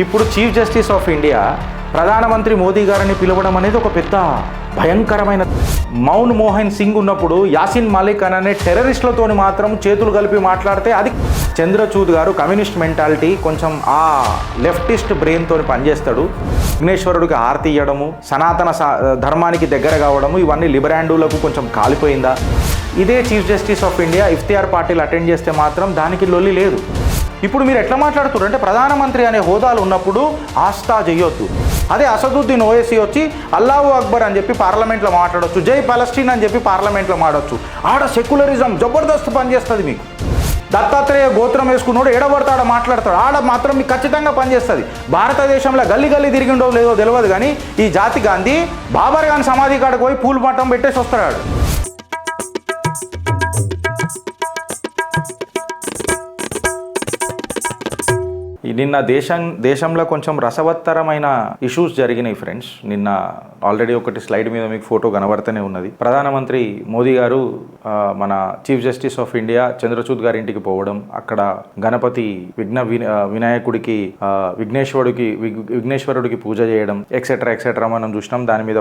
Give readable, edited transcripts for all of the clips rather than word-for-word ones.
ఇప్పుడు chief justice of India ప్రధానమంత్రి మోదీ గారిని పిలవడం అనేది ఒక పెద్ద భయంకరమైన. మౌన్ మోహన్ సింగ్ ఉన్నప్పుడు యాసిన్ మాలిక్ అనే టెర్రరిస్టులతోని మాత్రం చేతులు కలిపి మాట్లాడితే అది. చంద్రచూడ్ గారు కమ్యూనిస్ట్ మెంటాలిటీ, కొంచెం ఆ లెఫ్టిస్ట్ బ్రెయిన్ తోని పనిచేస్తాడు. విఘ్నేశ్వరుడికి హారతి ఇవ్వడము, సనాతన ధర్మానికి దగ్గర కావడము, ఇవన్నీ లిబరాండులకు కొంచెం కాలిపోయిందా? ఇదే chief justice of India iftar పార్టీలు అటెండ్ చేస్తే మాత్రం దానికి లొల్లి లేదు. ఇప్పుడు మీరు ఎట్లా మాట్లాడుతున్నారు అంటే ప్రధానమంత్రి అనే హోదాలు ఉన్నప్పుడు ఆస్థా చేయొద్దు. అదే అసదుద్దీన్ ఓవైసీ వచ్చి అల్లాహు అక్బర్ అని చెప్పి పార్లమెంట్లో మాట్లాడవచ్చు, జై పాలస్టీన్ అని చెప్పి పార్లమెంట్లో మాట్లాడవచ్చు. ఆడ సెక్యులరిజం జబర్దస్త్ పనిచేస్తుంది. మీకు దత్తాత్రేయ గోత్రం వేసుకున్నాడు ఎడబడతాడ మాట్లాడతాడు, ఆడ మాత్రం మీకు ఖచ్చితంగా పనిచేస్తుంది. భారతదేశంలో గల్లీ గల్లీ తిరిగిండో లేదో తెలియదు కానీ ఈ జాతి గాంధీ బాబర్ గాని సమాధి కాడికి పోయి పూలు పట్టం పెట్టేసి వస్తాడు. నిన్న దేశంలో కొంచెం రసవత్తరమైన ఇష్యూస్ జరిగినాయి ఫ్రెండ్స్. నిన్న ఆల్రెడీ ఒకటి స్లైడ్ మీద మీకు ఫోటో కనబడుతూనే ఉన్నది. ప్రధానమంత్రి మోదీ గారు మన chief justice of India Chandrachud గారి ఇంటికి పోవడం, అక్కడ గణపతి వినాయకుడికి విఘ్నేశ్వరుడికి పూజ చేయడం ఎక్సెట్రా ఎక్సెట్రా మనం చూసినాం. దాని మీద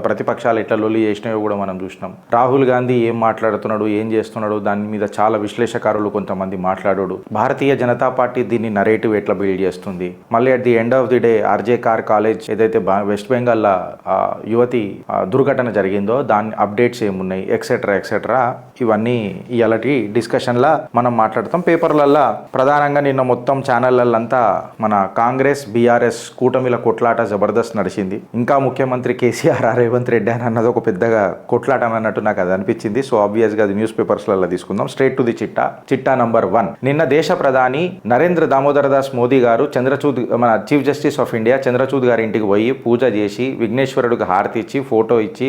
ప్రతిపక్షాలు ఎట్లా లొల్లి చేసినాయో కూడా మనం చూసినాం. రాహుల్ గాంధీ ఏం మాట్లాడుతున్నాడు, ఏం చేస్తున్నాడు, దాని మీద చాలా విశ్లేషకారులు కొంతమంది మాట్లాడాడు. భారతీయ జనతా పార్టీ దీన్ని నరేటివ్ ఎట్లా బిల్డ్ చేస్తుంది. మళ్ళీ at the end of the day RJ car college ఏదైతే వెస్ట్ బెంగాల్ యువతి దుర్ఘటన జరిగిందో దాని అప్డేట్స్ ఏమున్నాయి ఎక్సెట్రా ఎక్సెట్రా ఇవన్నీ ఇలాంటి డిస్కషన్లా మనం మాట్లాడతాం. పేపర్లల్లో ప్రధానంగా నిన్న మొత్తం ఛానళ్ళంతా మన కాంగ్రెస్ బీఆర్ఎస్ కూటమిల కొట్లాట జబర్దస్త్ నడిచింది. ఇంకా ముఖ్యమంత్రి కేసీఆర్ రేవంత్ రెడ్డి అని అన్నది ఒక పెద్దగా కొట్లాట అన్నట్టు నాకు అది అనిపించింది. సో ఆబ్వియస్గా అది న్యూస్ పేపర్స్లలో తీసుకుందాం. స్ట్రేట్ టు ది చిట్టా నంబర్ 1. నిన్న దేశ ప్రధాని నరేంద్ర దామోదర్ దాస్ మోదీ గారు మన chief justice of India Chandrachud గారి ఇంటికి పోయి పూజ చేసి విఘ్నేశ్వరుడికి హారతి ఇచ్చి ఫోటో ఇచ్చి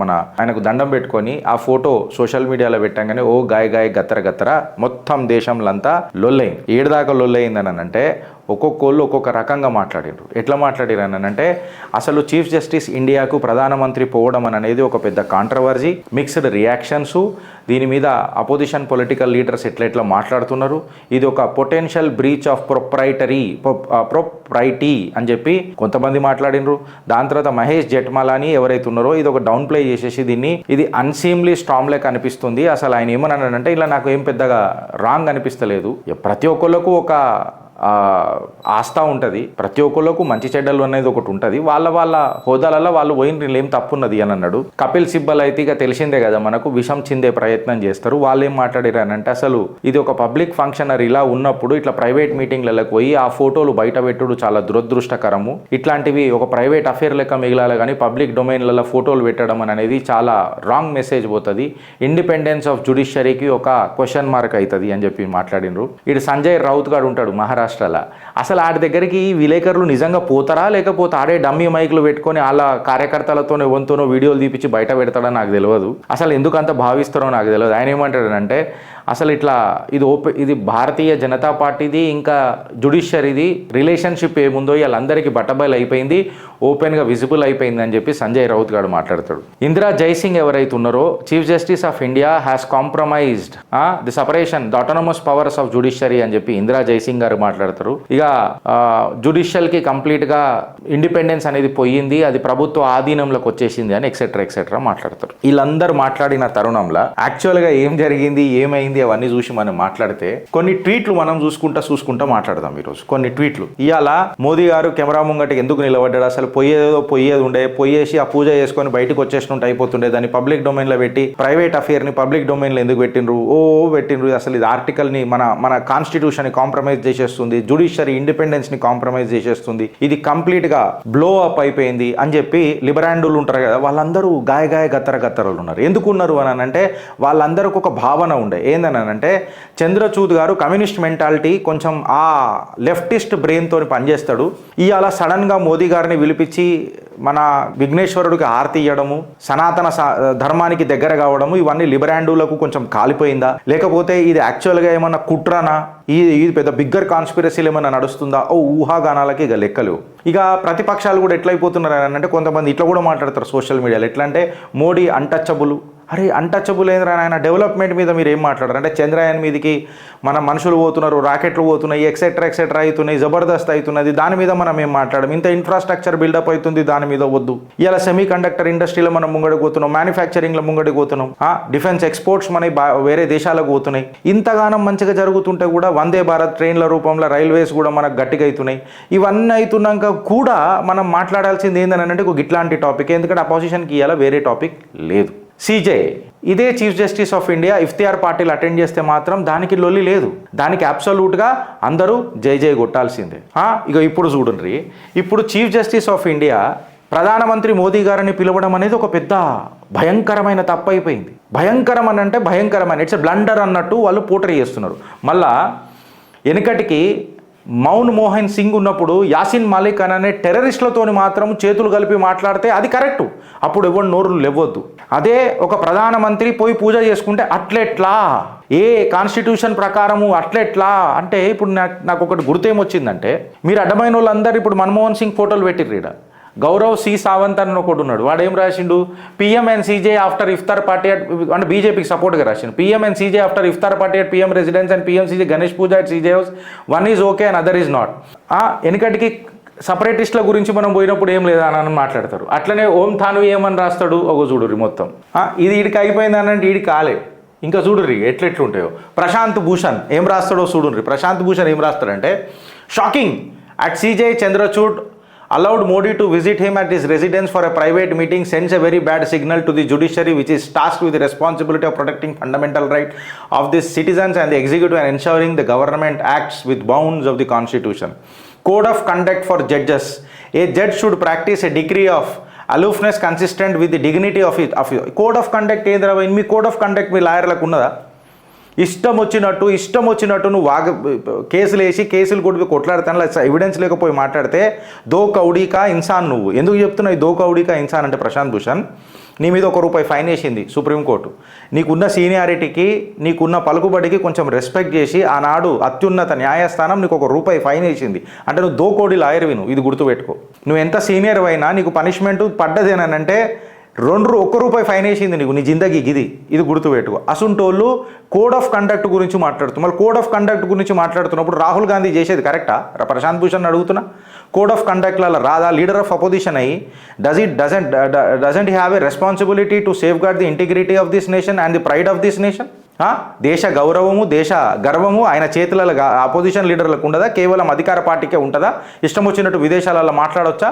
మన ఆయనకు దండం పెట్టుకొని ఆ ఫోటో సోషల్ మీడియాలో పెట్టంగానే ఓ గాయ గత్తర మొత్తం దేశంలో అంతా లొల్లైంది. ఏడుదాకా లొల్లయిందని అంటే ఒక్కొక్కళ్ళు ఒక్కొక్క రకంగా మాట్లాడారు. ఎట్లా మాట్లాడారనంటే అసలు చీఫ్ జస్టిస్ ఇండియాకు ప్రధానమంత్రి పోవడం అనేది ఒక పెద్ద కాంట్రవర్సీ, మిక్స్డ్ రియాక్షన్స్. దీని మీద అపోజిషన్ పొలిటికల్ లీడర్స్ ఎట్లా మాట్లాడుతున్నారు. ఇది ఒక పొటెన్షియల్ బ్రీచ్ ఆఫ్ ప్రొప్రైటీ అని చెప్పి కొంతమంది మాట్లాడినరు. దాని తర్వాత మహేష్ జెట్మలాని ఎవరైతే ఉన్నారో ఇది ఒక డౌన్ ప్లే చేసేసి ఇది అన్సీమ్లీ స్టామ్ లెక్ అనిపిస్తుంది. అసలు ఆయన ఏమన్నాడంటే ఇలా నాకు ఏం పెద్దగా రాంగ్ అనిపిస్తలేదు. ప్రతి ఒక్కళ్ళకు ఒక ఆస్థ ఉంటుంది, ప్రతి ఒక్కళ్ళకు మంచి చెడ్డలు అనేది ఒకటి ఉంటుంది. వాళ్ళ హోదాలలో వాళ్ళు పోయిన ఏం తప్పున్నది అని అన్నాడు. కపిల్ సిబ్బల్ అయితే ఇక తెలిసిందే కదా మనకు, విషం చిందే ప్రయత్నం చేస్తారు. వాళ్ళు ఏం మాట్లాడారనంటే అసలు ఇది ఒక పబ్లిక్ ఫంక్షనర్ ఇలా ఉన్నప్పుడు ఇట్లా ప్రైవేట్ మీటింగ్లకు పోయి ఆ ఫోటోలు బయట పెట్టుడు చాలా దురదృష్టకరము. ఇట్లాంటివి ఒక ప్రైవేట్ అఫేర్ లెక్క మిగిలాలి కానీ పబ్లిక్ డొమైన్లలో ఫోటోలు పెట్టడం అనేది చాలా రాంగ్ మెసేజ్ పోతుంది. ఇండిపెండెన్స్ ఆఫ్ జ్యుడిషియరీకి ఒక క్వశ్చన్ మార్క్ అవుతుంది అని చెప్పి మాట్లాడినరు. ఇటు సంజయ్ రౌత్ గారు ఉంటాడు మహారాష్ట్రలో. అసలు ఆడి దగ్గరికి విలేకరులు నిజంగా పోతారా లేకపోతే ఆడే డమ్మీ మైకులు పెట్టుకొని వాళ్ళ కార్యకర్తలతోనే వంతోనో వీడియోలు తీపిచ్చి బయట పెడతాడో నాకు తెలియదు. అసలు ఎందుకు అంత భావిస్తారో నాకు తెలియదు. ఆయన ఏమంటాడంటే అసలు ఇట్లా ఇది భారతీయ జనతా పార్టీది ఇంకా జ్యుడిషియరీది రిలేషన్షిప్ ఏముందో వాళ్ళందరికీ బట్టబయలు అయిపోయింది, ఓపెన్గా విజిబుల్ అయిపోయింది అని చెప్పి సంజయ్ రౌత్ గారు మాట్లాడతాడు. ఇందిరా జైసింగ్ ఎవరైతే ఉన్నారో chief justice of India has compromised the separation the autonomous powers of judiciary అని చెప్పి ఇందిరా జైసింగ్ గారు మాట్లాడతారు. ఇక జ్యుడిషియల్ కి కంప్లీట్ గా ఇండిపెండెన్స్ అనేది పోయింది, అది ప్రభుత్వ ఆధీనంలోకి వచ్చేసింది అని ఎక్సెట్రా మాట్లాడతారు. వీళ్ళందరూ మాట్లాడిన తరుణంలో యాక్చువల్ గా ఏం జరిగింది ఏమైంది అవన్నీ చూసి మనం మాట్లాడితే కొన్ని ట్వీట్లు మనం చూసుకుంటా మాట్లాడదాం. ఈరోజు కొన్ని ట్వీట్లు. ఇవాళ మోదీ గారు కెమెరా ముంగటికి ఎందుకు నిలబడ్డాడు, అసలు పోయేది ఉండే పోయేసి ఆ పూజ చేసుకొని బయటకు వచ్చేసినట్టు అయిపోతుండే, దాన్ని పబ్లిక్ డొమైన్ లో పెట్టి ప్రైవేట్ అఫేర్ ని పబ్లిక్ డొమైన్ లో ఎందుకు పెట్టిండ్రు అసలు ఇది ఆర్టికల్ ని మన కాన్స్టిట్యూషన్ ని కాంప్రమైజ్ చేసేస్తుంది, జ్యుడిషియరీ ఇండిపెండెన్స్ ని కాంప్రమైజ్ చేసేస్తుంది, ఇది కంప్లీట్ గా బ్లో అప్ అయిపోయింది అని చెప్పి లిబరాండులు ఉంటారు కదా వాళ్ళందరూ గాయ గత్తరలు ఉన్నారు. ఎందుకు ఉన్నారు అని అంటే వాళ్ళందరికీ ఒక భావన ఉండే ఏందనంటే చంద్రచూడ్ గారు కమ్యూనిస్ట్ మెంటాలిటీ, కొంచెం ఆ లెఫ్టిస్ట్ బ్రెయిన్ తోని పనిచేస్తాడు. ఇవాళ సడన్ గా మోదీ గారిని పిలిపించి మన విఘ్నేశ్వరుడికి హారతి ఇవ్వడము, సనాతన ధర్మానికి దగ్గర కావడము, ఇవన్నీ లిబరాండులకు కొంచెం కాలిపోయిందా లేకపోతే ఇది యాక్చువల్గా ఏమన్నా కుట్రానా, ఇది పెద్ద బిగ్గర్ కాన్స్పిరసీలు ఏమన్నా నడుస్తుందా? ఊహాగానాలకి ఇక లెక్కలు. ఇక ప్రతిపక్షాలు కూడా ఎట్లయిపోతున్నారు అని అంటే కొంతమంది ఇట్లా కూడా మాట్లాడతారు సోషల్ మీడియాలో. ఎట్లా అంటే మోడీ అన్టచబుల్, అరే అన్టచబుల్ ఏంద్రా ఆయన డెవలప్మెంట్ మీద మీరు ఏం మాట్లాడారు అంటే చంద్రయాన్ మీదకి మన మనుషులు పోతున్నారు, రాకెట్లు పోతున్నాయి, ఎక్సెట్రా అవుతున్నాయి, జబర్దస్త్ అవుతున్నది, దాని మీద మనం ఏం మాట్లాడడం, ఇంత ఇన్ఫ్రాస్ట్రక్చర్ బిల్డప్ అవుతుంది దాని మీద వద్దు. ఇలా సెమీ కండక్టర్ ఇండస్ట్రీలో మనం ముంగడికి పోతున్నాం, మ్యానుఫ్యాక్చరింగ్లో ముంగడికి పోతున్నాం, డిఫెన్స్ ఎక్స్పోర్ట్స్ మనకి వేరే దేశాలకు పోతున్నాయి. ఇంతగానం మంచిగా జరుగుతుంటే కూడా వందే భారత్ ట్రైన్ల రూపంలో రైల్వేస్ కూడా మనకు గట్టిగా అవుతున్నాయి. ఇవన్నీ అవుతున్నాక కూడా మనం మాట్లాడాల్సింది ఏంటంటే ఒక ఇట్లాంటి టాపిక్, ఎందుకంటే అపోజిషన్కి ఇవాళ వేరే టాపిక్ లేదు. CJI ఇదే chief justice of India iftar Patil attend చేస్తే మాత్రం దానికి లొల్లి లేదు, దానికి అబ్సల్యూట్గా అందరూ జై కొట్టాల్సిందే. ఇక ఇప్పుడు చూడండి, ఇప్పుడు చీఫ్ జస్టిస్ ఆఫ్ ఇండియా ప్రధానమంత్రి మోదీ గారిని పిలవడం అనేది ఒక పెద్ద భయంకరమైన తప్పు అయిపోయింది. భయంకరం అని అంటే భయంకరమైన ఇట్స్ బ్లండర్ అన్నట్టు వాళ్ళు పోట్రీ చేస్తున్నారు. మళ్ళా వెనుకటికి మన్మోహన్ సింగ్ ఉన్నప్పుడు యాసిన్ మాలిక్ అనే టెర్రరిస్టులతోని మాత్రం చేతులు కలిపి మాట్లాడితే అది కరెక్టు, అప్పుడు ఎవరు నోరులు లేవద్దు. అదే ఒక ప్రధానమంత్రి పోయి పూజ చేసుకుంటే అట్లెట్లా, ఏ కాన్స్టిట్యూషన్ ప్రకారము అట్లెట్లా అంటే ఇప్పుడు నాకు ఒకటి గుర్తేమొచ్చిందంటే, మీరు అడ్డమైన వాళ్ళందరూ ఇప్పుడు మన్మోహన్ సింగ్ ఫోటోలు పెట్టిర్రు ఈడ. గౌరవ్ సి సావంత్ అని ఒకటి ఉన్నాడు, వాడు ఏం రాసిండు, PM and CJ ఆఫ్టర్ ఇఫ్తార్ పార్టీ అంటే బీజేపీకి సపోర్ట్గా రాసిండు. PM and CJ ఆఫ్టర్ ఇఫ్తార్ party at PM residence and PM CJ Ganesh puja at CJ house, one is okay and other is not. వెనుకటికి సపరేటిస్టుల గురించి మనం పోయినప్పుడు ఏం లేదా అని మాట్లాడతారు. అట్లనే ఓం తాను ఏమని రాస్తాడు ఒక చూడుర్రి మొత్తం. ఇది వీడికి అయిపోయింది అనంటే వీడికి కాలే, ఇంకా చూడుర్రి ఎట్లెట్లుంటాయో. ప్రశాంత్ భూషణ్ ఏం రాస్తాడో చూడుర్రి. ప్రశాంత్ భూషణ్ ఏం రాస్తాడంటే, shocking at CJ Chandrachud allowed Modi to visit him at his residence for a private meeting sends a very bad signal to the judiciary, which is tasked with the responsibility of protecting fundamental right of the citizens and the executive and ensuring the government acts with bounds of the constitution. Code of conduct for judges. A judge should practice a degree of aloofness consistent with the dignity of it. Code of conduct ఏంద్రా, మీ code of conduct మీ లాయర్లకు ఉన్నదా? ఇష్టం వచ్చినట్టు నువ్వు కేసులు వేసి కేసులు కొట్టి కొట్లాడతాను, evidence లేకపోయి మాట్లాడితే దో కౌడీకా ఇన్సాన్. నువ్వు ఎందుకు చెప్తున్నావు దో కౌడీకా ఇన్సాన్ అంటే, ప్రశాంత్ భూషణ్ నీ మీద ₹1 ఫైన్ వేసింది సుప్రీంకోర్టు. నీకున్న సీనియారిటీకి నీకున్న పలుకుబడికి కొంచెం రెస్పెక్ట్ చేసి ఆనాడు అత్యున్నత న్యాయస్థానం నీకు ₹1 ఫైన్ వేసింది అంటే నువ్వు దో కౌడీ లాయర్వి. నువ్వు ఇది గుర్తుపెట్టుకో. నువ్వు ఎంత సీనియర్ అయినా నీకు పనిష్మెంట్ పడ్డదేనంటే ₹1 ఫైన్ వేసింది నీకు, నీ జిందగీకి ఇది గుర్తుపెట్టుకో. అసుంటోళ్ళు కోడ్ ఆఫ్ కండక్ట్ గురించి మాట్లాడుతున్నారు. మళ్ళీ కోడ్ ఆఫ్ కండక్ట్ గురించి మాట్లాడుతున్నప్పుడు రాహుల్ గాంధీ చేసేది కరెక్టా? ప్రశాంత్ భూషణ్ అడుగుతున్నా, కోడ్ ఆఫ్ కండక్ట్లలో రాదా? లీడర్ ఆఫ్ అపోజిషన్ అయ్యి doesn't have a responsibility to safeguard the integrity of this nation and the pride of this nation? దేశ గౌరవము దేశ గర్వము ఆయన చేతులలో అపోజిషన్ లీడర్లకు ఉండదా? కేవలం అధికార పార్టీకే ఉంటుందా? ఇష్టం వచ్చినట్టు విదేశాలలో మాట్లాడవచ్చా?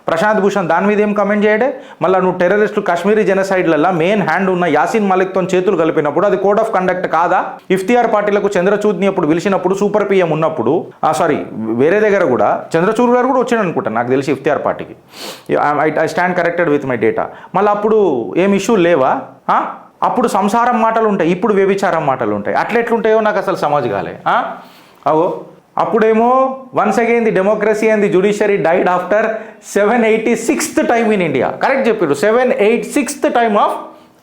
ప్రశాంత్ భూషణ్ దాని మీద ఏం కమెంట్ చేయడే. మళ్ళీ నువ్వు టెర్రరిస్టు కాశ్మీరీ జెనసైడ్లలో మెయిన్ హ్యాండ్ ఉన్న యాసిన్ మాలిక్తో చేతులు కలిపినప్పుడు అది కోడ్ ఆఫ్ కండక్ట్ కాదా? ఇఫ్తియార్ పార్టీలకు చంద్రచూడ్ని అప్పుడు పిలిచినప్పుడు సూపర్ PM ఉన్నప్పుడు వేరే దగ్గర కూడా చంద్రచూడ్ గారు కూడా వచ్చాడు అనుకుంటాను నాకు తెలిసి ఇఫ్తియార్ పార్టీకి. I stand corrected with my data. మళ్ళీ అప్పుడు ఏం ఇష్యూ లేవా? అప్పుడు సంసారం మాటలు ఉంటాయి, ఇప్పుడు వ్యభిచారం మాటలు ఉంటాయి. అట్లెట్లుంటాయో నాకు అసలు సమాజ్ కాలే. అప్పుడేమో once again the democracy and the judiciary died after 786th time in India. Correct చెప్పారు, 786th టైమ్ ఆఫ్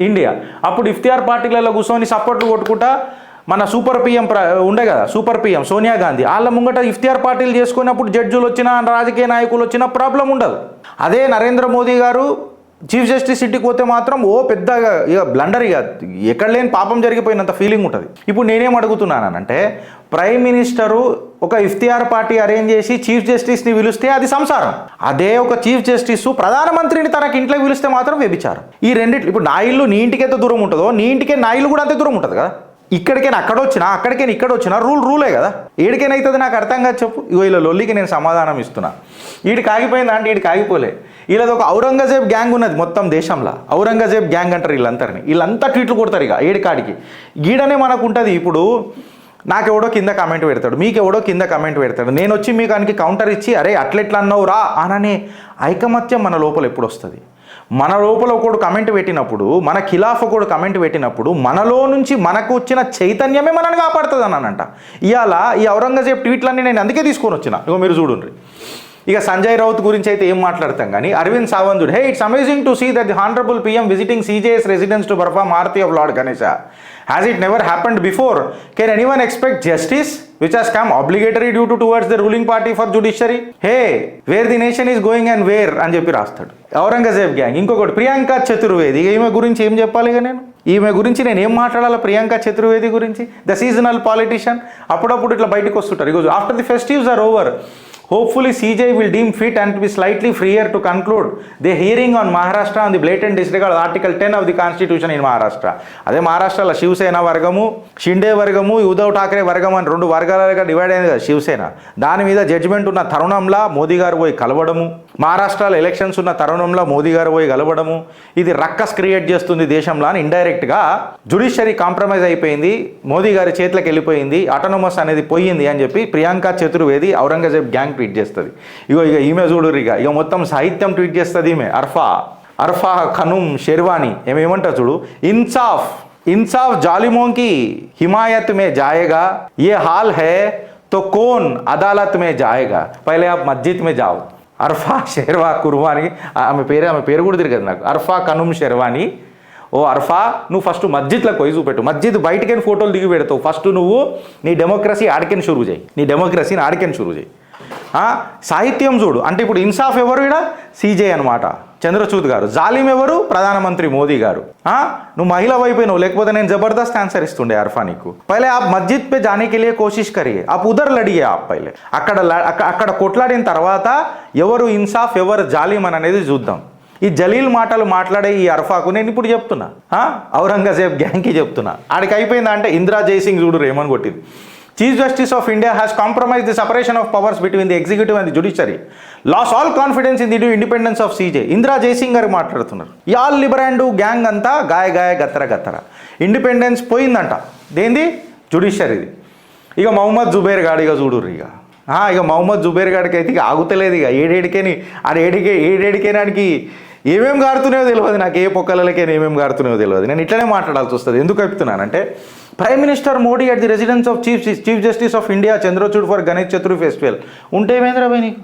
ఇండియా. అప్పుడు ఇఫ్తియార్ పార్టీలలో కూర్చొని సపోర్ట్లు కొట్టుకుంటా మన సూపర్ PM ఉండే కదా, సూపర్ PM సోనియా గాంధీ వాళ్ళ ముంగట ఇఫ్తియార్ పార్టీలు చేసుకున్నప్పుడు జడ్జులు వచ్చినా రాజకీయ నాయకులు వచ్చినా ప్రాబ్లం ఉండదు. అదే నరేంద్ర మోదీ గారు చీఫ్ జస్టిస్ ఇంటికి పోతే మాత్రం పెద్దగా బ్లండర్, ఎక్కడ లేని పాపం జరిగిపోయినంత ఫీలింగ్ ఉంటుంది. ఇప్పుడు నేనేం అడుగుతున్నానంటే, ప్రైమ్ మినిస్టరు ఒక ఇఫ్తియార్ పార్టీ అరేంజ్ చేసి చీఫ్ జస్టిస్ని పిలిస్తే అది సంసారం. అదే ఒక చీఫ్ జస్టిస్ ప్రధానమంత్రిని తనకి ఇంట్లోకి పిలిస్తే మాత్రం వ్యభిచారం. ఈ రెండిట్లు, ఇప్పుడు నా ఇల్లు నీ ఇంటికి ఎంత దూరం ఉంటుందో నీ ఇంటికే నా ఇల్లు కూడా అంతే దూరం ఉంటుంది కదా. ఇక్కడికైనా అక్కడ వచ్చినా అక్కడికైనా ఇక్కడ వచ్చినా రూలే కదా. ఏడికైనా అవుతుంది నాకు అర్థం కాదు చెప్పు. ఇలా లొల్లికి నేను సమాధానం ఇస్తున్నా. వీడికి ఆగిపోయిందా అంటే వీడికి ఆగిపోలే. వీళ్ళది ఒక ఔరంగజేబ్ గ్యాంగ్ ఉన్నది మొత్తం దేశంలో. ఔరంగజేబ్ గ్యాంగ్ అంటారు వీళ్ళంతా ట్వీట్లు కొడతారు ఇక ఏడికాడికి. గీడనే మనకు ఉంటుంది. ఇప్పుడు నాకెవడో కింద కామెంట్ పెడతాడు, మీకెవడో కింద కామెంట్ పెడతాడు, నేను వచ్చి మీకు దానికి కౌంటర్ ఇచ్చి అరే అట్లెట్లా అన్నావు రా అననే ఐకమత్యం మన లోపల ఎప్పుడు వస్తుంది? మన లోపల ఒకడు కమెంట్ పెట్టినప్పుడు, మన ఖిలాఫ్ ఒకడు కమెంట్ పెట్టినప్పుడు మనలో నుంచి మనకు వచ్చిన చైతన్యమే మనల్ని కాపాడుతుంది అనంట. ఇవాళ ఈ ఔరంగజేబ్ ట్వీట్లన్నీ నేను అందుకే తీసుకొని వచ్చిన. ఇగో మీరు చూడండి, ఇక సంజయ్ రౌత్ గురించి అయితే ఏం మాట్లాడతాం కానీ Arvind Sawant, hey it's amazing to see that the honourable PM visiting CJ's residence to perform aarti of lord Ganesha. Has it never happened before? Can anyone expect justice which has come obligatory due towards the ruling party for judiciary? Hey, where the nation is going and where అని చెప్పి రాస్తాడు. Aurangzeb gang. ఇంకొకటి ప్రియాంక చతుర్వేది. ఈమె గురించి ఏం చెప్పాలి ఇక నేను? ఈమె గురించి నేను ఏం మాట్లాడాలి? ప్రియాంక చతుర్వేది గురించి, ద సీజనల్ పాలిటిషియన్. అప్పుడప్పుడు ఇట్లా బయటకు వస్తుంటారు. ఇగో after the festives are over, hopefully CJ will deem fit and to be slightly freer to conclude the hearing on Maharashtra on the blatant disregard of Article 10 of the Constitution in Maharashtra. అదే మహారాష్ట్రలో శివసేన వర్గము, షిండే వర్గము, ఉద్ధవ్ ఠాక్రే వర్గం అని 2 వర్గాలుగా divide అయింది కదా శివసేన. దాని మీద జడ్జిమెంట్ ఉన్న తరుణంలో మోదీ గారు పోయి కలవడము, మహారాష్ట్రలో ఎలక్షన్స్ ఉన్న తరుణంలో మోదీ గారు పోయి కలవడము, ఇది రక్కస్ క్రియేట్ చేస్తుంది దేశంలో అని ఇండైరెక్ట్గా జుడిషియరీ కాంప్రమైజ్ అయిపోయింది, మోదీ గారి చేతిలోకి వెళ్ళిపోయింది, ఆటోనమస్ అనేది పోయింది అని చెప్పి ప్రియాంక చతుర్వేది ఔరంగజేబ్ గ్యాంగ్ ట్వీట్ చేస్తుంది. ఇక ఈమె చూడురు, ఇక మొత్తం సాహిత్యం ట్వీట్ చేస్తుంది ఈమె. అర్ఫా ఖనుమ్ షెర్వానీ ఏమేమంటా చూడు, इंसाफ जालिमों की हिमायत में जाएगा, ये हाल है तो कौन अदालत में जाएगा, पहले आप मस्जिद में जाओ. అర్ఫా షెర్వా కుర్వానీ, ఆమె పేరు కూడా తిరగదు నాకు. అర్ఫా ఖనుమ్ షెర్వానీ, ఓ అర్ఫా నువ్వు ఫస్ట్ మస్జిద్లకు పోయి చూపెట్టు. మస్జిద్ బయటకని ఫోటోలు దిగి పెడతావు. ఫస్ట్ నువ్వు నీ డెమోక్రసీ ఆడికెన్ షురూ చేయి, నీ డెమోక్రసీని ఆడికెన్ షురూ చేయి. సాహిత్యం చూడు. అంటే ఇప్పుడు ఇన్సాఫ్ ఎవరు? ఇక్కడ సీజే అనమాట, చంద్రచూడ్ గారు. జాలిం ఎవరు? ప్రధానమంత్రి మోదీ గారు. నువ్వు మహిళ అయిపోయినావు, లేకపోతే నేను జబర్దస్త్ ఆన్సర్ ఇస్తుండే అర్ఫా నీకు. పైలే ఆప్ మస్జిద్ పే జానే కే లియే కోషిష్ కరియే, ఆప్ ఉదర్ లడియే. ఆప్ పైలే అక్కడ కొట్లాడిన తర్వాత ఎవరు ఇన్సాఫ్ ఎవరు జాలిం అని అనేది చూద్దాం. ఈ జలీల్ మాటలు మాట్లాడే ఈ అర్ఫాకు నేను ఇప్పుడు చెప్తున్నా, ఔరంగజేబ్ గ్యాంగ్కి చెప్తున్నా. ఆడికి అయిపోయిందా అంటే ఇందిరా జైసింగ్ చూడు ఏమని కొట్టింది. Chief Justice of India has compromised the separation of powers between the executive and the judiciary. Lost all confidence in the independence of CJ. Indira Jaisingh గారు మాట్లాడుతున్నారు. యాల్ లిబరాండు గ్యాంగ్ అంతా గాయ గత్తర ఇండిపెండెన్స్ పోయిందంట. దేంది? జుడిషియరీది. ఇక మహమ్మద్ జుబేర్ గాడు ఇక చూడుర్రు. ఇక మహమ్మద్ జుబేర్ గాడికి అయితే ఇక ఆగుతలేదు. ఇక ఏడేడికేనానికి ఏమేమి గాడుతున్నాయో తెలియదు నాకు, ఏ పొక్కలకైనా ఏమేమి గాడుతున్నాయో తెలియదు. నేను ఇట్లనే మాట్లాడాల్సి వస్తుంది. ఎందుకు చెప్తున్నానంటే, prime minister Modi at the residence of chief justice of India Chandrachud for Ganesh Chaturthi festival ఉంటే ఏమేంద్రా పోయి నీకు?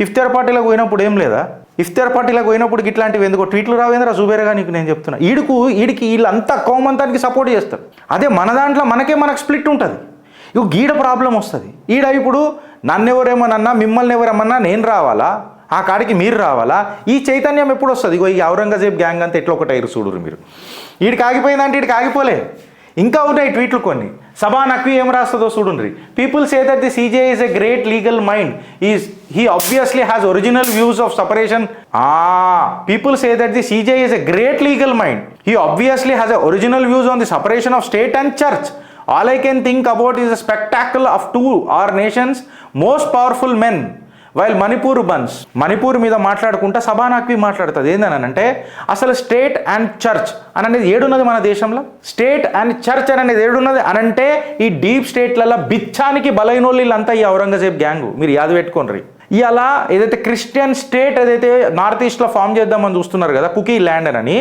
ఇఫ్తార్ పార్టీలకు పోయినప్పుడు ఏం లేదా? ఇఫ్తార్ పార్టీలకు పోయినప్పుడు ఇట్లాంటివి ఎందుకో ట్వీట్లు రావేంద్రా జుబేర్గా నీకు? నేను చెప్తున్నా, వీడికి వీళ్ళంతా కౌమంతానికి సపోర్ట్ చేస్తారు. అదే మన దాంట్లో మనకు స్ప్లిట్ ఉంటుంది. ఇక గీడ ప్రాబ్లం వస్తుంది. ఇప్పుడు నన్నెవరేమన్నా మిమ్మల్ని ఎవరేమన్నా నేను రావాలా, ఆ కాడికి మీరు రావాలా? ఈ చైతన్యం ఎప్పుడు వస్తుంది? ఇగో ఈ ఔరంగజేబ్ గ్యాంగ్ అంతా ఎట్లా ఒకటైరు చూడురు మీరు. వీడికి ఆగిపోయిందంటే వీడికి ఆగిపోలే, ఇంకా ఉన్నాయి ట్వీట్లు కొన్ని. సభా నక్వి ఏం రాస్తుందో చూడండి. People say that the CJ is a great legal mind, he obviously has original views of separation. People say that the CJ is a great legal mind, he obviously has a original views on the separation of state and church. All I can think about is a spectacle of two our nation's most powerful men while Manipur మీద మాట్లాడుకుంటా సభా నక్వి మాట్లాడుతుంది. ఏందనంటే అసలు state and church అని అనేది ఏడున్నది మన దేశంలో? State and church అనేది ఏడున్నది అనంటే ఈ డీప్ స్టేట్లలో బిచ్చానికి బలైనోళ్ళు వీళ్ళంతా ఈ ఔరంగజేబ్ గ్యాంగు. మీరు యాద పెట్టుకోండి. ఇలా ఏదైతే క్రిస్టియన్ స్టేట్ ఏదైతే నార్త్ ఈస్ట్లో ఫామ్ చేద్దామని చూస్తున్నారు కదా, కుకీ ల్యాండ్ అని,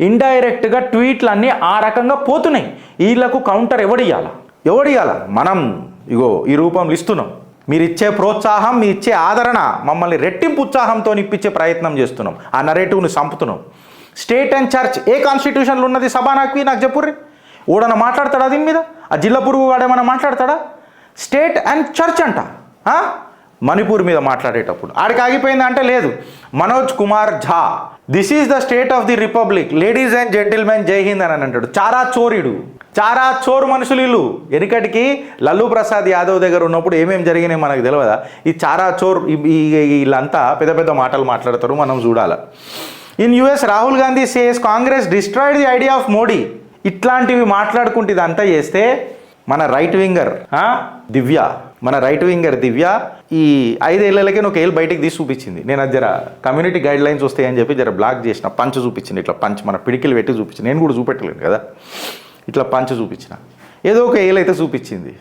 ఇండైరెక్ట్గా ట్వీట్లు అన్నీ ఆ రకంగా పోతున్నాయి. వీళ్ళకు కౌంటర్ ఎవడియాలా? మనం ఇగో ఈ రూపంలో ఇస్తున్నాం. మీరు ఇచ్చే ప్రోత్సాహం, మీ ఇచ్చే ఆదరణ మమ్మల్ని రెట్టింపు ఉత్సాహంతో ఇప్పించే ప్రయత్నం చేస్తున్నాం. ఆ నరేటివ్ని చంపుతున్నాం. స్టేట్ అండ్ చర్చ్ ఏ కాన్స్టిట్యూషన్లో ఉన్నది? సభా నక్వి నాకు చెప్పుర్రి. ఓడన మాట్లాడతాడా దీని మీద? ఆ జిల్లా పురుగు వాడేమన్నా మాట్లాడతాడా? స్టేట్ అండ్ చర్చ్ అంట మణిపూర్ మీద మాట్లాడేటప్పుడు. ఆడికి ఆగిపోయింది అంటే లేదు. Manoj Kumar Jha, this is the state of the republic, ladies and gentlemen, Jai Hind అని అంటాడు. చారా చోరు మనుషులు వీళ్ళు. వెనుకటికి లల్లూ ప్రసాద్ యాదవ్ దగ్గర ఉన్నప్పుడు ఏమేమి జరిగినాయి మనకు తెలియదా? ఈ చారా చోర్ వీళ్ళంతా పెద్ద మాటలు మాట్లాడతారు, మనం చూడాలి. In US Rahul Gandhi says Congress destroyed the idea of Modi. ఇట్లాంటివి మాట్లాడుకుంటే ఇదంతా చేస్తే మన రైట్ వింగర్ దివ్య ఈ 5 ఏళ్ళకే ఒక ఏళ్ళు బయటికి తీసి చూపించింది. నేను అది జర కమ్యూనిటీ గైడ్ లైన్స్ వస్తాయని చెప్పి జర బ్లాక్ చేసిన, పంచ్ చూపించింది. ఇట్లా పంచ్ మన పిడికిలు పెట్టి చూపించింది. నేను కూడా చూపెట్టలేను కదా, ఇట్లా పంచ చూపించిన. ఏదో ఒక ఏలైతే చూపించింది.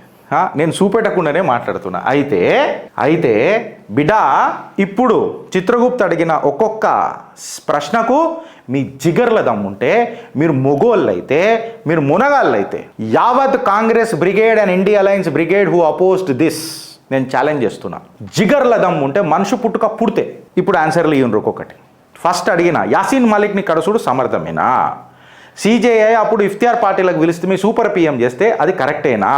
నేను చూపెట్టకుండానే మాట్లాడుతున్నా. అయితే బిడా, ఇప్పుడు చిత్రగుప్త అడిగిన ఒక్కొక్క ప్రశ్నకు మీ జిగర్ల దమ్ముంటే, మీరు మొగోళ్ళైతే, మీరు మునగాళ్ళైతే, యావత్ Congress brigade and India alliance brigade who opposed this నేను ఛాలెంజ్ చేస్తున్నా. జిగర్ల దమ్ము ఉంటే మనిషి పుట్టుక పుడితే ఇప్పుడు ఆన్సర్లు ఇవ్వండి ఒక్కొక్కటి. ఫస్ట్ అడిగిన యాసిన్ మాలిక్ని కడసుడు సమర్థమేనా? సిజేఐ అప్పుడు ఇఫ్తియార్ పార్టీలకు పిలిస్తే మీ సూపర్ పిఎం చేస్తే అది కరెక్టేనా?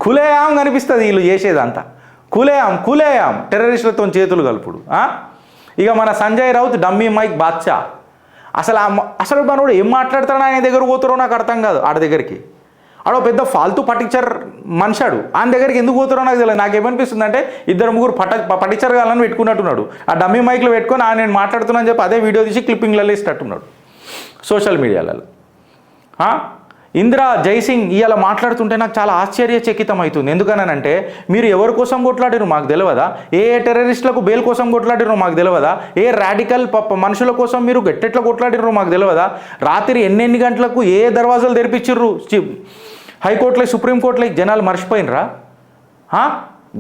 కులేయాం కనిపిస్తుంది వీళ్ళు చేసేదంతా. కులేయాం టెర్రరిస్టులతో చేతులు కలుపుడు. ఇక మన సంజయ్ రౌత్ డమ్మీ మైక్ బాద్షా. అసలు మనోడు ఏం మాట్లాడతాడు, ఆయన దగ్గర పోతారో నాకు అర్థం కాదు. ఆడ దగ్గరికి ఆడో పెద్ద ఫాల్తూ పటిచర్ మనిషాడు, ఆయన దగ్గరికి ఎందుకు పోతారో నాకు తెలియదు. నాకేమనిపిస్తుంది అంటే 2-3 పటిచర్ గాలని పెట్టుకున్నట్టున్నాడు. ఆ డమ్మీ మైక్లో పెట్టుకొని నేను మాట్లాడుతున్నాను చెప్పి అదే వీడియో తీసి క్లిప్పింగ్లలో ఇస్తున్నట్టున్నాడు సోషల్ మీడియాలలో. ఇందిరా జైసింగ్ ఇవాళ మాట్లాడుతుంటే నాకు చాలా ఆశ్చర్యచకితం అవుతుంది. ఎందుకనంటే మీరు ఎవరి కోసం కొట్లాడిరు మాకు తెలియదా? ఏ టెర్రరిస్టులకు బెయిల్ కోసం కొట్లాడిరు మాకు తెలియదా? ఏ రాడికల్ మనుషుల కోసం మీరు గట్టెట్లా కొట్లాడిరు మాకు తెలియదా? రాత్రి ఎన్ని గంటలకు ఏ దర్వాజాలు తెరిపించిర్రు హైకోర్టులో సుప్రీంకోర్టులో జనాలు మర్చిపోయినరా?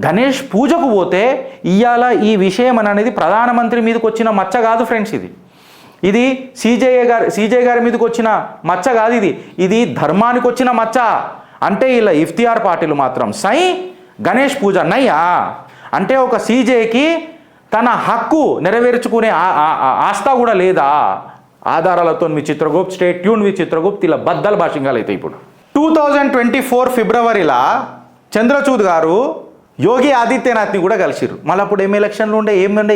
గణేష్ పూజకు పోతే ఇవాళ ఈ విషయం అనేది ప్రధానమంత్రి మీదకి వచ్చిన మచ్చ కాదు ఫ్రెండ్స్. ఇది సిజే గారి మీదకి వచ్చిన మచ్చ కాదు. ఇది ధర్మానికి వచ్చిన మచ్చ. అంటే ఇలా ఇఫ్తియార్ పార్టీలు మాత్రం సై గణేష్ పూజ నయ్యా అంటే ఒక సీజేకి తన హక్కు నెరవేర్చుకునే ఆస్థ కూడా లేదా? ఆధారాలతో మీ చిత్రగుప్త్ స్టే ట్యూన్ మీ చిత్రగుప్త్ ఇలా బద్దల భాషంగాలు అయితే ఇప్పుడు 2024 ఫిబ్రవరిలో చంద్రచూడ్ గారు యోగి ఆదిత్యనాథ్ని కూడా కలిసిరు. మళ్ళీ అప్పుడు ఏం ఎలక్షన్లు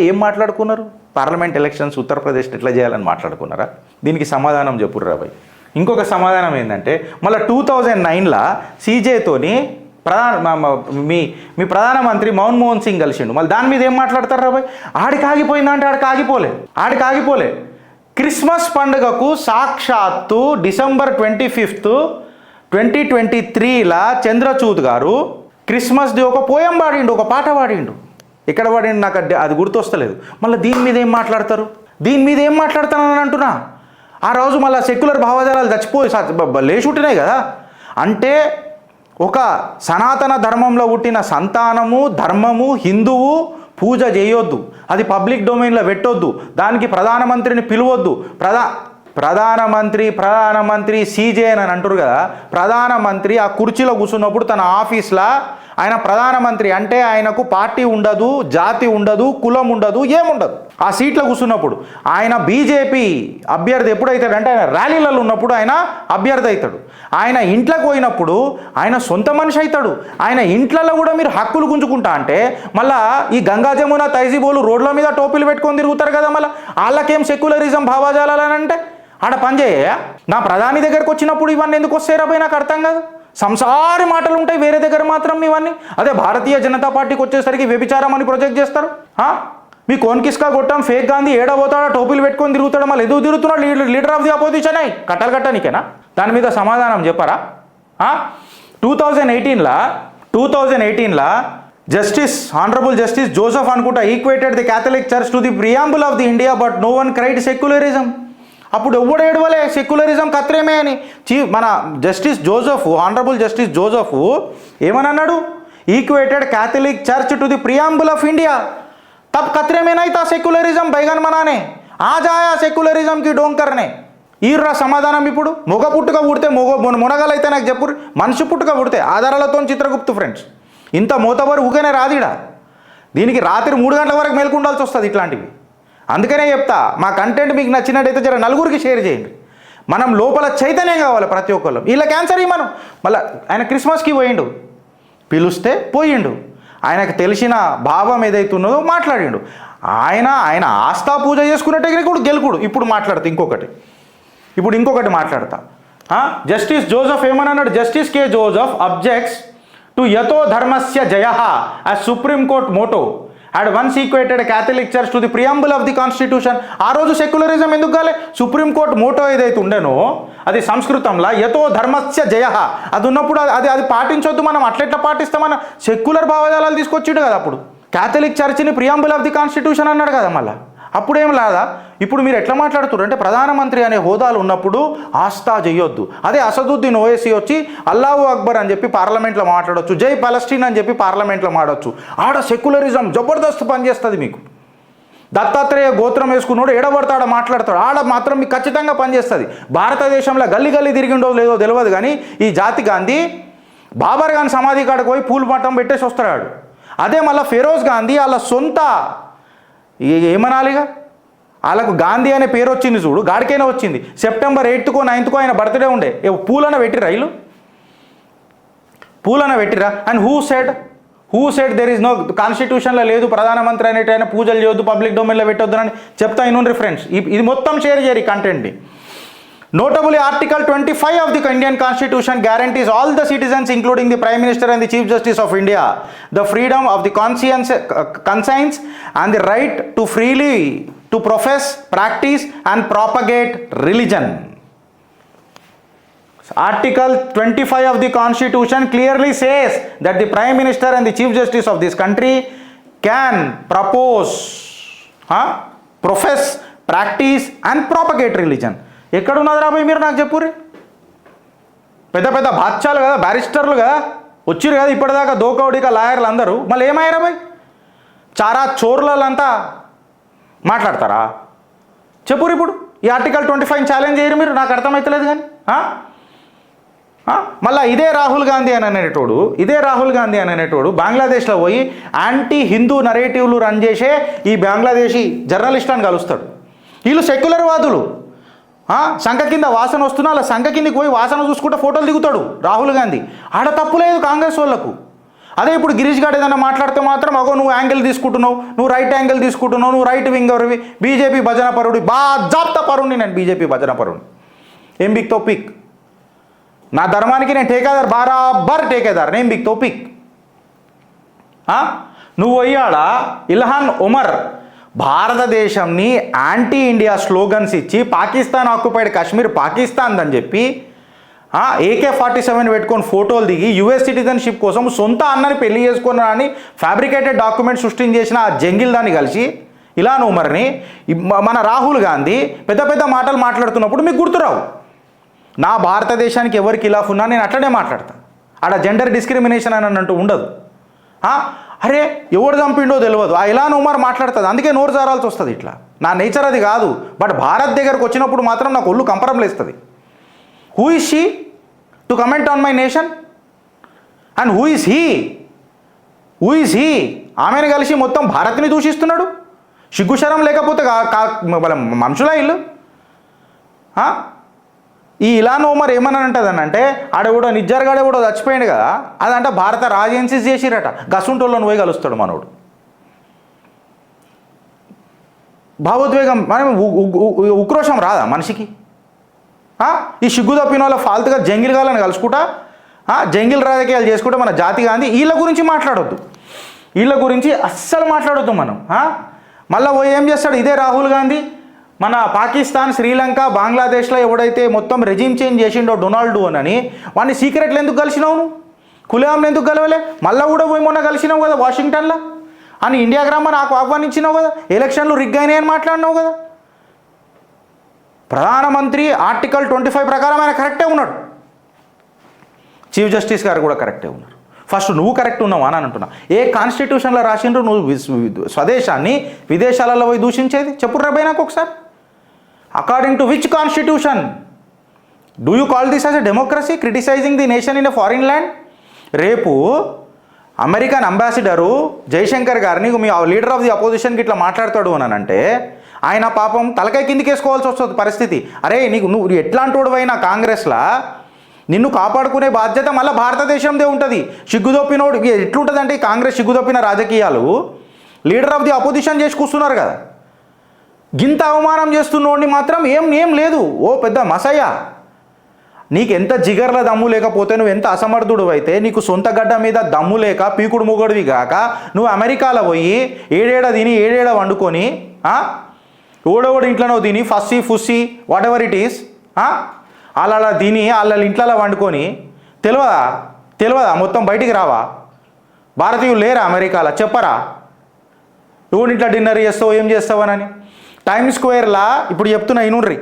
ఏం మాట్లాడుకున్నారు? పార్లమెంట్ ఎలక్షన్స్ ఉత్తరప్రదేశ్ ఎట్లా చేయాలని మాట్లాడుకున్నారా? దీనికి సమాధానం చెప్పురు రాబాయ్. ఇంకొక సమాధానం ఏంటంటే మళ్ళీ 2009లో సీజేతోని మీ ప్రధానమంత్రి మన్మోహన్ సింగ్ కలిసిండు. మళ్ళీ దాని మీద ఏం మాట్లాడతారు రాబాయ్? ఆడికి ఆగిపోయిందంటే ఆడికి ఆగిపోలే. క్రిస్మస్ పండుగకు సాక్షాత్తు డిసెంబర్ 25, 2023 చంద్రచూడ్ గారు క్రిస్మస్ డే ఒక పోయం పాడిండు, ఒక పాట పాడిండు. ఎక్కడ పాడిండు నాకు అది గుర్తొస్తలేదు. మళ్ళీ దీని మీద ఏం మాట్లాడతానని అంటున్నా. ఆ రోజు మళ్ళీ సెక్యులర్ భావజాలాలు చచ్చిపోయి లేచుంటున్నాయి కదా. అంటే ఒక సనాతన ధర్మంలో పుట్టిన సంతానము ధర్మము హిందువు పూజ చేయొద్దు, అది పబ్లిక్ డొమైన్లో పెట్టొద్దు, దానికి ప్రధానమంత్రిని పిలవద్దు. ప్రధానమంత్రి సీజే అని అంటారు కదా. ప్రధానమంత్రి ఆ కుర్చీలో కూర్చున్నప్పుడు తన ఆఫీస్లో ఆయన ప్రధానమంత్రి అంటే ఆయనకు పార్టీ ఉండదు, జాతి ఉండదు, కులం ఉండదు, ఏముండదు. ఆ సీట్లో కూర్చున్నప్పుడు ఆయన బీజేపీ అభ్యర్థి ఎప్పుడైతాడంటే ఆయన ర్యాలీలలో ఉన్నప్పుడు ఆయన అభ్యర్థి అవుతాడు. ఆయన ఇంట్లోకి పోయినప్పుడు ఆయన సొంత మనిషి అవుతాడు. ఆయన ఇంట్లలో కూడా మీరు హక్కులు గుంజుకుంటా అంటే మళ్ళీ ఈ గంగా జమున తైజీబోలు రోడ్ల మీద టోపీలు పెట్టుకొని తిరుగుతారు కదా. మళ్ళీ వాళ్ళకేం సెక్యులరిజం భావాజాలని ఆడ పనిచేయ. నా ప్రధాని దగ్గరకు వచ్చినప్పుడు ఇవన్నీ ఎందుకు వస్తాయి రాబాయ్ నాకు అర్థం కాదు. సంసారి మాటలు ఉంటాయి వేరే దగ్గర మాత్రం ఇవన్నీ. అదే భారతీయ జనతా పార్టీకి వచ్చేసరికి వ్యభిచారం అని ప్రొజెక్ట్ చేస్తారు. మీ కోన్కిస్కా కొట్టాం ఫేక్ గాంధీ ఏడబోతాడా టోపీలు పెట్టుకొని తిరుగుతాడు, మళ్ళీ ఎదుగు తిరుగుతున్నాడు లీడర్ ఆఫ్ ది అపోజిషన్ అయి కట్టనికేనా? దాని మీద సమాధానం చెప్పారా? 2018లో ఆనరబుల్ జస్టిస్ జోసెఫ్ అనుకుంటా equated the Catholic church to the preamble of the India but no one cried secularism. అప్పుడు ఎవ్వడు ఏడవలే సెక్యులరిజం కత్రేమే అని. మన ఆనరబుల్ జస్టిస్ జోసెఫ్ ఏమని అన్నాడు? Equated Catholic church to the preamble of India తబ్ ఖतरे में नहीं था सेक्युलरिज्म बैगन मनाने आज आया सेक्युलरिज्म की डोंग करने. ఈర్రా సమాధానం. ఇప్పుడు మొగ పుట్టుక పుడితే మునగలైతే నాకు చెప్పు. మనిషి పుట్టుక పుడితే ఆధారాలతో చిత్రగుప్తు ఫ్రెండ్స్ ఇంత మోతబరు ఊకనే రాదిడా. దీనికి రాత్రి 3 గంటల వరకు మేల్కొండాల్సి వస్తుంది ఇట్లాంటివి. అందుకనే చెప్తా మా కంటెంట్ మీకు నచ్చినట్టయితే జర నలుగురికి షేర్ చేయండి. మనం లోపల చైతన్యం కావాలి ప్రతి ఒక్కళ్ళు. వీళ్ళ క్యాన్సర్ మనం మళ్ళీ ఆయన క్రిస్మస్కి పోయిండు, పిలుస్తే పోయిండు, ఆయనకు తెలిసిన భావం ఏదైతున్నదో మాట్లాడిండు. ఆయన ఆస్థా పూజ చేసుకున్నట్టే కూడా గెలుకుడు. ఇప్పుడు ఇంకొకటి మాట్లాడతా. జస్టిస్ జోసెఫ్ ఏమని అన్నాడు? Justice K Joseph objects to యతో ధర్మస్య జయ as Supreme Court motto had once equated Catholic Church to the preamble of the Constitution. ఆ రోజు సెక్యులరిజం ఎందుకు కాలే? సుప్రీంకోర్టు మోటో ఏదైతే ఉండేనో అది సంస్కృతంలో యతో ధర్మస్య జయ అది ఉన్నప్పుడు అది పాటించొద్దు. మనం అట్లెట్లా పాటిస్తామన్న సెక్యులర్ భావజాలాలు తీసుకొచ్చిండు కదా. అప్పుడు క్యాథలిక్ చర్చిని ప్రియాంబుల్ ఆఫ్ ది కాన్స్టిట్యూషన్ అన్నాడు కదా. మళ్ళీ అప్పుడేం లేదా? ఇప్పుడు మీరు ఎట్లా మాట్లాడుతున్నారు అంటే ప్రధానమంత్రి అనే హోదాలు ఉన్నప్పుడు ఆస్థా చేయొద్దు. అదే అసదుద్దీన్ ఓవైసీ వచ్చి అల్లాహు అక్బర్ అని చెప్పి పార్లమెంట్లో మాట్లాడవచ్చు, జై పలస్టీన్ అని చెప్పి పార్లమెంట్లో మాట్లాడవచ్చు. ఆడ సెక్యులరిజం జబర్దస్త్ పనిచేస్తుంది మీకు. దత్తాత్రేయ గోత్రం వేసుకున్నాడు ఎడబడతాడ మాట్లాడతాడు, ఆడ మాత్రం మీకు ఖచ్చితంగా పనిచేస్తుంది. భారతదేశంలో గల్లీ తిరిగిండో లేదో తెలియదు కానీ ఈ జాతి గాంధీ బాబర్ ఖాన్ సమాధి కాడికి పోయి పూలు పట్టం పెట్టేసి వస్తాడు. అదే మళ్ళీ ఫిరోజ్ గాంధీ వాళ్ళ సొంత ఏమనాలిగా వాళ్ళకు గాంధీ అనే పేరు వచ్చింది చూడు, గాడికైనా వచ్చింది. సెప్టెంబర్ 8థ్కో 9థ్కో ఆయన బర్త్డే ఉండే, పూలన పెట్టిరా వీళ్ళు, పూలన పెట్టిరా. And who said there is no కాన్స్టిట్యూషన్లో లేదు ప్రధానమంత్రి అనేటి ఆయన పూజలు చేయొద్దు, పబ్లిక్ డొమైన్లో పెట్టొద్దు అని చెప్తా. ఇన్ను ఫ్రెండ్స్, ఇది మొత్తం షేర్ చేయరు ఈ కంటెంట్ని. Notably, Article 25 of the Indian Constitution guarantees all the citizens, including the Prime Minister and the Chief Justice of India, the freedom of the conscience and the right to freely to profess, practice and propagate religion. Article 25 of the Constitution clearly says that the Prime Minister and the Chief Justice of this country can profess, practice and propagate religion. ఎక్కడున్నది రాబోయ్ మీరు నాకు చెప్పుర్రి. పెద్ద పెద్ద బాధ్యాలు కదా, బ్యారిస్టర్లు కదా, వచ్చిరు కదా ఇప్పటిదాకా దోకౌడిక లాయర్లు అందరూ, మళ్ళీ ఏమయ్యారా బాయ్? చారా చోర్లంతా మాట్లాడతారా? చెప్పురు ఇప్పుడు ఈ ఆర్టికల్ 25 ఛాలెంజ్ చేయరు మీరు, నాకు అర్థమవుతలేదు కానీ. మళ్ళీ ఇదే రాహుల్ గాంధీ అని అనేటోడు బంగ్లాదేశ్లో పోయి యాంటీ హిందూ నరేటివ్లు రన్ చేసే ఈ బంగ్లాదేశీ జర్నలిస్ట్ అని కలుస్తాడు. వీళ్ళు సెక్యులర్ వాదులు. సంఖ కింద వాసన వస్తున్నా అలా సంఖ కిందకి పోయి వాసన చూసుకుంటే ఫోటోలు దిగుతాడు రాహుల్ గాంధీ. ఆడ తప్పు లేదు కాంగ్రెస్ వాళ్ళకు. అదే ఇప్పుడు గిరీష్ గారు ఏదైనా మాట్లాడితే మాత్రం అగో నువ్వు యాంగిల్ తీసుకుంటున్నావు, నువ్వు రైట్ యాంగిల్ తీసుకుంటున్నావు, నువ్వు రైట్ వింగర్వి, బీజేపీ భజన పరుడు, బాజాప్త పరుణ్ణి నేను, బీజేపీ భజన పరుణ్ణి. ఏం బిక్తో పిక్, నా ధర్మానికి నేను టేకేదార్, బరాబర్ టేకేదార్, నేను బిక్తో పిక్. నువ్వు అయ్యాడ ఇల్హాన్ ఉమర్ భారతదేశంని యాంటీ ఇండియా స్లోగన్స్ ఇచ్చి పాకిస్తాన్ ఆక్యుపైడ్ కాశ్మీర్ పాకిస్తాన్ అని చెప్పి AK-47 పెట్టుకొని ఫోటోలు దిగి యుఎస్ సిటిజన్షిప్ కోసం సొంత అన్నని పెళ్లి చేసుకున్నారని ఫ్యాబ్రికేటెడ్ డాక్యుమెంట్ సృష్టించేసిన ఆ జంగిల్ దాన్ని కలిసి ఇల్హాన్ ఉమర్ని మన రాహుల్ గాంధీ పెద్ద పెద్ద మాటలు మాట్లాడుతున్నప్పుడు మీకు గుర్తురావు. నా భారతదేశానికి ఎవరికి ఖిలాఫ్ ఉన్నా నేను అట్లనే మాట్లాడతాను. ఆడ జెండర్ డిస్క్రిమినేషన్ అని అంటూ ఉండదు. అరే ఎవడు చంపిండో తెలియదు, ఆ ఇల్హాన్ ఉమర్ మాట్లాడుతుంది, అందుకే నోరు జారాల్సి వస్తుంది. ఇట్లా నా నేచర్ అది కాదు. బట్ భారత్ దగ్గరకు వచ్చినప్పుడు మాత్రం నాకు ఒళ్ళు కంపరం లేస్తుంది. Who is she to comment on my nation and who is he ఆమెను కలిసి మొత్తం భారత్ని దూషిస్తున్నాడు. సిగ్గుశరం లేకపోతే మనుషులా ఇల్లు. ఈ ఇల్హాన్ ఉమర్ ఏమన్నా అంటదనంటే ఆడెవడో నిజ్జర్గాడెవడో చచ్చిపోయాడు కదా, అదంటే భారత రాజెన్సీస్ చేసిరట, గసుంటోళ్ళని పోయి కలుస్తాడు మనోడు. భావోద్వేగం మనం ఉక్రోషం రాదా మనిషికి? ఈ సిగ్గు తప్పిన వాళ్ళ ఫాల్తుగా జంగిల్ గాలని కలుసుకుంటా, జంగిల్ రాజకీయాలు చేసుకుంటే మన జాతి గాంధీ వీళ్ళ గురించి మాట్లాడొద్దు, వీళ్ళ గురించి అస్సలు మాట్లాడొద్దు మనం. మళ్ళీ పోయి ఏం చేస్తాడు ఇదే రాహుల్ గాంధీ, మన పాకిస్తాన్, శ్రీలంక, బంగ్లాదేశ్లో ఎవడైతే మొత్తం రెజిమ్ చేంజ్ చేసిండో డొనాల్డ్ అని వాడిని సీక్రెట్లు ఎందుకు కలిసినావు నువ్వు? కులేంని ఎందుకు కలవలే? మళ్ళీ కూడా పోయి మొన్న కలిసినావు కదా వాషింగ్టన్లో అని, ఇండియా గ్రామ నాకు ఆహ్వానించినావు కదా, ఎలక్షన్లు రిగ్ అయినాయి అని మాట్లాడినావు కదా. ప్రధానమంత్రి ఆర్టికల్ 25 ప్రకారం ఆయన కరెక్టే ఉన్నాడు, చీఫ్ జస్టిస్ గారు కూడా కరెక్టే ఉన్నారు. ఫస్ట్ నువ్వు కరెక్ట్ ఉన్నావు అని అంటున్నా. ఏ కాన్స్టిట్యూషన్లో రాసిండ్రు నువ్వు స్వదేశాన్ని విదేశాలలో పోయి దూషించేది? చెప్పు రాబాయ్ నాకు ఒకసారి. According to which constitution do you call this as a democracy, criticising the nation in a foreign land? రేపు అమెరికన్ అంబాసిడరు జైశంకర్ గారిని మీ లీడర్ ఆఫ్ ది అపోజిషన్కి ఇట్లా మాట్లాడతాడు అని అంటే ఆయన పాపం తలకాయ కిందికి వేసుకోవాల్సి వస్తుంది పరిస్థితి. అరే నువ్వు ఎట్లాంటోడువైనా కాంగ్రెస్లో నిన్ను కాపాడుకునే బాధ్యత మళ్ళీ భారతదేశందే ఉంటుంది. సిగ్గుదొప్పినోడు ఎట్లుంటుంది అంటే కాంగ్రెస్ సిగ్గుదొప్పిన రాజకీయాలు లీడర్ ఆఫ్ ది అపోజిషన్ చేసి కూర్చున్నారు కదా, గింత అవమానం చేస్తున్నోడిని మాత్రం ఏం లేదు. ఓ పెద్ద మసయ్య, నీకు ఎంత జిగర్ల దమ్ము లేకపోతే, నువ్వు ఎంత అసమర్థుడు అయితే, నీకు సొంత గడ్డ మీద దమ్ము లేక పీకుడు ముగడువి కాక నువ్వు అమెరికాలో పోయి ఏడేడ తిని ఏడేడ వండుకొని ఓడోడు ఇంట్లోనో తిని ఫుస్సీ వాట్ ఎవర్ ఇట్ ఈస్ అలా తిని వాళ్ళ ఇంట్లో వండుకొని తెలియదా మొత్తం బయటికి రావా? భారతీయులు లేరా అమెరికాలో? చెప్పరా నువ్వు ఇంట్లో డిన్నర్ చేస్తావు ఏం చేస్తావనని? టైమ్ స్క్వేర్లా ఇప్పుడు చెప్తున్నా ఇనుండ్రి,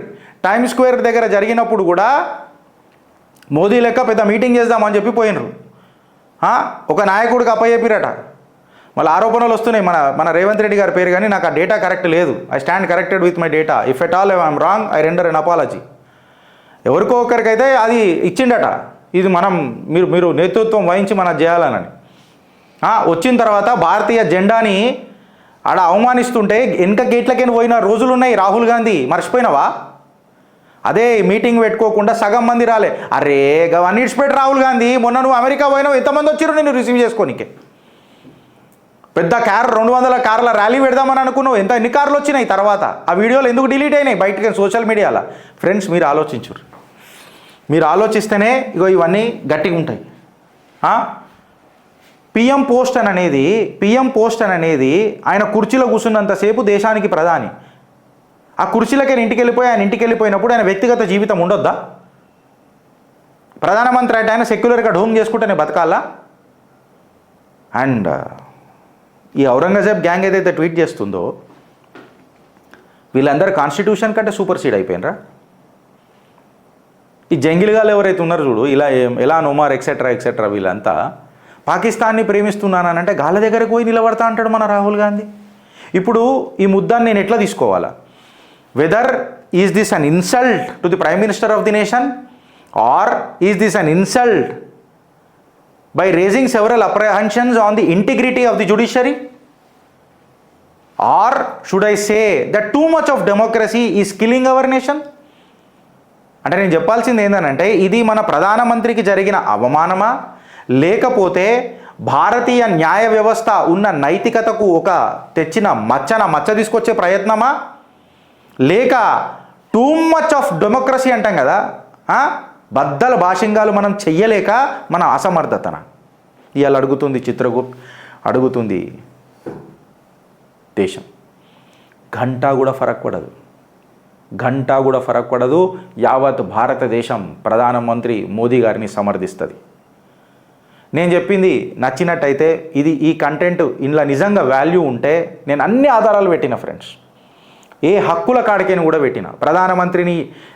టైమ్ స్క్వేర్ దగ్గర జరిగినప్పుడు కూడా మోదీ లెక్క పెద్ద మీటింగ్ చేద్దామని చెప్పి పోయినరు. ఒక నాయకుడికి అప్పచెప్పిరట. మళ్ళీ ఆరోపణలు వస్తున్నాయి మన రేవంత్ రెడ్డి గారి పేరు, కానీ నాకు ఆ డేటా కరెక్ట్ లేదు. I stand corrected with my data. If at all I'm wrong I render an apology. ఎవరికో ఒకరికైతే అది ఇచ్చిండట, ఇది మీరు నేతృత్వం వహించి మనం చేయాలని. వచ్చిన తర్వాత భారతీయ జెండాని ఆడ అవమానిస్తుంటే వెనక గేట్లకైనా పోయిన రోజులు ఉన్నాయి. రాహుల్ గాంధీ మర్చిపోయినావా? అదే మీటింగ్ పెట్టుకోకుండా సగం మంది రాలే. అరే అవన్నీ ఇడిచిపెట్టి రాహుల్ గాంధీ, మొన్న నువ్వు అమెరికా పోయినావు, ఎంతమంది వచ్చారు నేను రిసీవ్ చేసుకోనికే? పెద్ద 200 కార్ల ర్యాలీ పెడదామని అనుకున్నావు, ఎన్ని కార్లు వచ్చినాయి తర్వాత? ఆ వీడియోలు ఎందుకు డిలీట్ అయినాయి బయటకి సోషల్ మీడియాలో? ఫ్రెండ్స్, మీరు ఆలోచించరు. మీరు ఆలోచిస్తేనే ఇవన్నీ గట్టిగా ఉంటాయి. పిఎం పోస్ట్ అని అనేది ఆయన కుర్చీలో కూర్చున్నంతసేపు దేశానికి ప్రధాని. ఆ కుర్చీలకైనా ఇంటికి వెళ్ళిపోయినప్పుడు ఆయన వ్యక్తిగత జీవితం ఉండొద్దా? ప్రధానమంత్రి అంటే ఆయన సెక్యులర్గా ఢోంగ్ చేసుకుంటేనే బతకాలా? అండ్ ఈ ఔరంగజేబ్ గ్యాంగ్ ఏదైతే ట్వీట్ చేస్తుందో, వీళ్ళందరూ కాన్స్టిట్యూషన్ కంటే సూపర్ సీడ్ అయిపోయినరా? ఈ జంగిల్గాలు ఎవరైతే ఉన్నారో చూడు, ఇలా ఒమార్ ఎక్సెట్రా వీళ్ళంతా పాకిస్తాన్ని ప్రేమిస్తున్నానంటే గాళ్ళ దగ్గరకు పోయి నిలబడతా అంటాడు మన రాహుల్ గాంధీ. ఇప్పుడు ఈ ముద్దాన్ని నేను ఎట్లా తీసుకోవాలా? Whether is this an insult to the prime minister of the nation, or is this an insult by raising several apprehensions on the integrity of the judiciary? Or should I say that too much of democracy is killing our nation? అంటే నేను చెప్పాల్సింది ఏంటంటే, ఇది మన ప్రధానమంత్రికి జరిగిన అవమానమా, లేకపోతే భారతీయ న్యాయ వ్యవస్థ ఉన్న నైతికతకు ఒక తెచ్చిన మచ్చ తీసుకొచ్చే ప్రయత్నమా, లేక టూ మచ్ ఆఫ్ డెమోక్రసీ అంటాం కదా, బద్దల భాషింగాలు మనం చెయ్యలేక మన అసమర్థతన? ఇవాళ అడుగుతుంది చిత్రగుప్త్, అడుగుతుంది దేశం. గంటా కూడా ఫరక్ పడదు. యావత్ భారతదేశం ప్రధానమంత్రి మోదీ గారిని సమర్థిస్తుంది. నేను చెప్పింది నచ్చినట్టయితే, ఈ కంటెంట్ ఇందులో నిజంగా వాల్యూ ఉంటే నేను అన్ని ఆధారాలు పెట్టిన ఫ్రెండ్స్, ఏ హక్కుల కాడికైనా కూడా పెట్టిన. ప్రధానమంత్రిని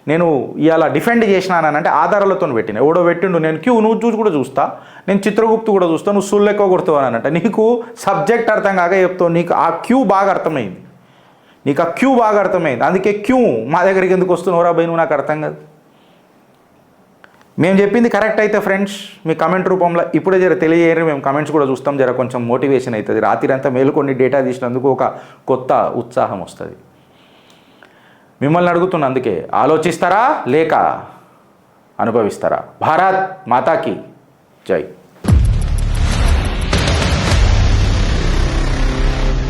నేను ఇవాళ డిఫెండ్ చేసినానంటే ఆధారాలతో పెట్టిన. ఎవడో పెట్టిండు, నేను నువ్వు కూడా చూస్తా, నేను చిత్రగుప్తు కూడా చూస్తా, నువ్వు సుళ్ళు ఎక్కువ కొడుతావు అని అంటే నీకు సబ్జెక్ట్ అర్థం కాక చెప్తావు. నీకు ఆ క్యూ బాగా అర్థమైంది, అందుకే మా దగ్గరికి ఎందుకు వస్తున్నావురా భయ్, నువ్వు నాకు అర్థం కాదు. మేము చెప్పింది కరెక్ట్ అయితే ఫ్రెండ్స్, మీ కమెంట్ రూపంలో ఇప్పుడే తెలియజేయరు. మేము కమెంట్స్ కూడా చూస్తాం, కొంచెం మోటివేషన్ అవుతుంది. రాత్రి అంతా మేలుకొని డేటా తీసినందుకు ఒక కొత్త ఉత్సాహం వస్తుంది. మిమ్మల్ని అడుగుతున్నా, అందుకే ఆలోచిస్తారా లేక అనుభవిస్తారా? భారత్ మాతాకి జై.